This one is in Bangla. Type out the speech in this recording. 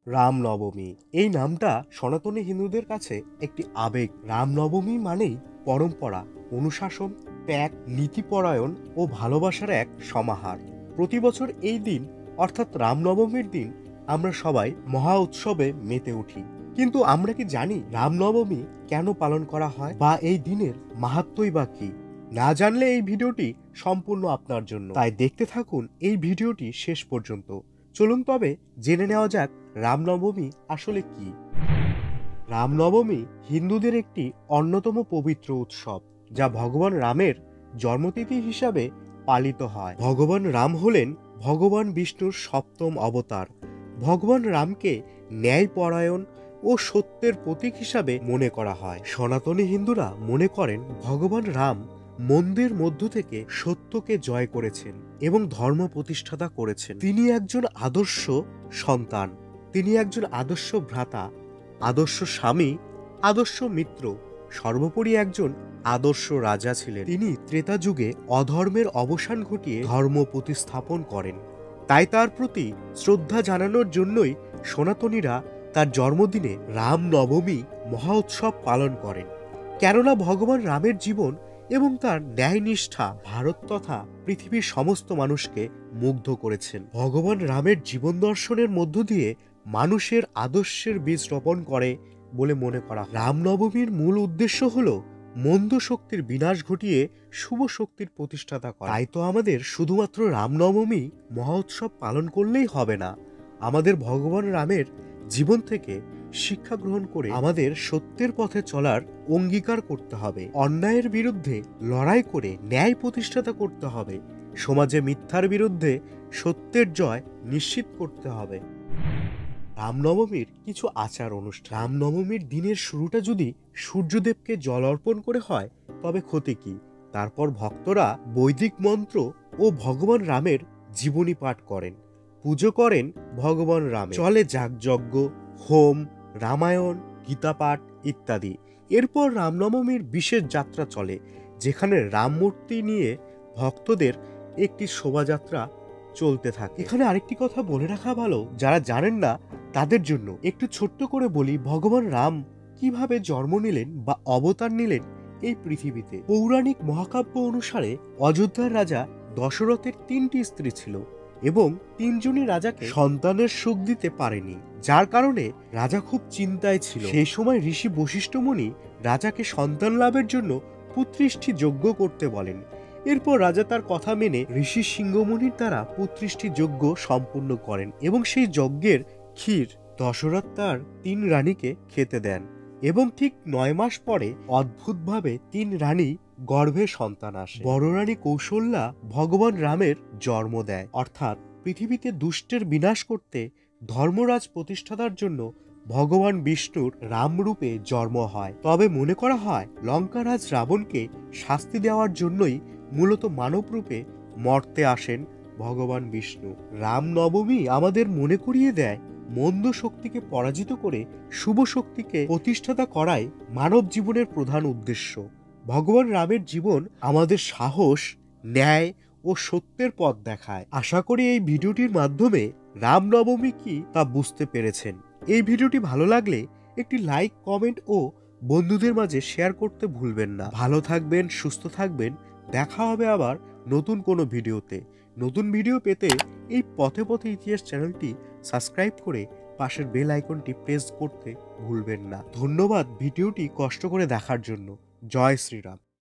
রামনবমী এই নামটা সনাতনী হিন্দুদের কাছে একটি আবেগ। রামনবমী মানেই পরম্পরা, অনুশাসন, ত্যাগ, নীতিপরায়ণ ও ভালোবাসার এক সমাহার। প্রতি বছর এই দিন অর্থাৎ রামনবমীর দিন আমরা সবাই মহা উৎসবে মেতে উঠি। কিন্তু আমরা কি জানি রামনবমী কেন পালন করা হয় বা এই দিনের মাহাত্ম্যই বা কি? না জানলে এই ভিডিওটি সম্পূর্ণ আপনার জন্য, তাই দেখতে থাকুন এই ভিডিওটি শেষ পর্যন্ত। চলুন তবে জেনে নেওয়া যাক রামনবমী আসলে কি। রামনবমী হিন্দুদের একটি অন্যতম পবিত্র উৎসব, যা ভগবান রামের জন্মতিথি হিসাবে পালিত হয়। ভগবান রাম হলেন ভগবান বিষ্ণুর সপ্তম অবতার। ভগবান রামকে ন্যায়পরায়ণ ও সত্যের প্রতীক হিসাবে মনে করা হয়। সনাতনী হিন্দুরা মনে করেন ভগবান রাম মন্দের মধ্য থেকে সত্যকে জয় করেছেন এবং ধর্ম প্রতিষ্ঠাতা করেছেন। তিনি একজন আদর্শ সন্তান, তিনি একজন আদর্শ ভ্রাতা, আদর্শ স্বামী, আদর্শ মিত্র, সর্বোপরি একজন আদর্শ রাজা ছিলেন। তিনি ত্রেতা যুগে অধর্মের অবসান ঘটিয়ে ধর্ম প্রতিস্থাপন করেন। তাই তার প্রতি শ্রদ্ধা জানানোর জন্যই সনাতনীরা তার জন্মদিনে রামনবমী মহা উৎসব পালন করেন। কেননা ভগবান রামের জীবন এবং তার ন্যায়নিষ্ঠা ভারত তথা পৃথিবীর সমস্ত মানুষকে মুগ্ধ করেছেন। ভগবান রামের জীবন দর্শনের মধ্য দিয়ে মানুষের আদর্শের বীজ রোপণ করে বলে মনে করা হয়। রামনবমীর মূল উদ্দেশ্য হল মন্দ শক্তির বিনাশ ঘটিয়ে শুভ শক্তির প্রতিষ্ঠাতা করা। তাই তো আমাদের শুধুমাত্র রামনবমী মহা উৎসব পালন করলেই হবে না, আমাদের ভগবান রামের জীবন থেকে শিক্ষা গ্রহণ করে আমাদের সত্যের পথে চলার অঙ্গীকার করতে হবে। অন্যায়ের বিরুদ্ধে লড়াই করে ন্যায় প্রতিষ্ঠাতা করতে হবে। সমাজে মিথ্যার বিরুদ্ধে সত্যের জয় নিশ্চিত করতে হবে। রামনবমীর কিছু আচার অনুষ্ঠান। রামনবমীর দিনের শুরুটা যদি সূর্যদেবকে জল অর্পণ করে হয় তবে ক্ষতি কি? তারপর ভক্তরা বৈদিক মন্ত্র ও ভগবান রামের জীবনী পাঠ করেন, পুজো করেন ভগবান রামের। চলে যাগযজ্ঞ, হোম, রামায়ণ, গীতা পাঠ ইত্যাদি। এরপর রামনবমীর বিশেষ যাত্রা চলে, যেখানে রাম মূর্তি নিয়ে ভক্তদের একটি শোভাযাত্রা চলতে থাকে। এখানে আরেকটি কথা বলে রাখা ভালো, যারা জানেন না তাদের জন্য একটু ছোট্ট করে বলি, ভগবান রাম কিভাবে জন্ম নিলেন বা অবতার নিলেন এই পৃথিবীতে। পৌরাণিক মহাকাব্য অনুসারে অযোধ্যার রাজা দশরথের 3টি স্ত্রী ছিল এবং 3জনই রাজাকে সন্তানের সুখ দিতে পারেনি, যার কারণে রাজা খুব চিন্তায় ছিল। সেই সময় ঋষি বশিষ্ঠ মুনি রাজাকে সন্তান লাভের জন্য পুত্রিষ্টি যজ্ঞ করতে বলেন। এরপর রাজা তার কথা মেনে ঋষি সিংহমুনির দ্বারা পুত্রিষ্টি যজ্ঞ সম্পূর্ণ করেন এবং সেই যজ্ঞের ক্ষীর দশরথ তার 3 রানীকে খেতে দেন এবং ঠিক 9 মাস পরে অদ্ভুতভাবে 3 রানী গর্ভে সন্তান আসে। বড় রানী কৌশল্যা ভগবান রামের জন্ম দেয়, অর্থাৎ পৃথিবীতে দুষ্টের বিনাশ করতে ধর্মরাজ প্রতিষ্ঠাতার জন্য ভগবান বিষ্ণুর রামরূপে জন্ম হয়। তবে মনে করা হয় লঙ্কারাজ রাবণকে শাস্তি দেওয়ার জন্যই মূলত মানব রূপে মর্তে আসেন ভগবান বিষ্ণু। রামনবমী আমাদের মনে করিয়ে দেয় মন্দ শক্তিকে পরাজিত করে শুভ শক্তিকে প্রতিষ্ঠাতা করাই মানব জীবনের প্রধান উদ্দেশ্য। ভগবান রামের জীবন আমাদের সাহস, ন্যায় ও সত্যের পথ দেখায়। আশা করি এই ভিডিওটির মাধ্যমে রামনবমী কি তা বুঝতে পেরেছেন। এই ভিডিওটি ভালো লাগলে একটি লাইক, কমেন্ট ও বন্ধুদের মাঝে শেয়ার করতে ভুলবেন না। ভালো থাকবেন, সুস্থ থাকবেন। দেখা হবে আবার নতুন কোনো ভিডিওতে। নতুন ভিডিও পেতে এই পথে পথে ইতিহাস চ্যানেলটি সাবস্ক্রাইব করে পাশের বেল আইকনটি প্রেস করতে ভুলবেন না। ধন্যবাদ ভিডিওটি কষ্ট করে দেখার জন্য। জয় শ্রীরাম।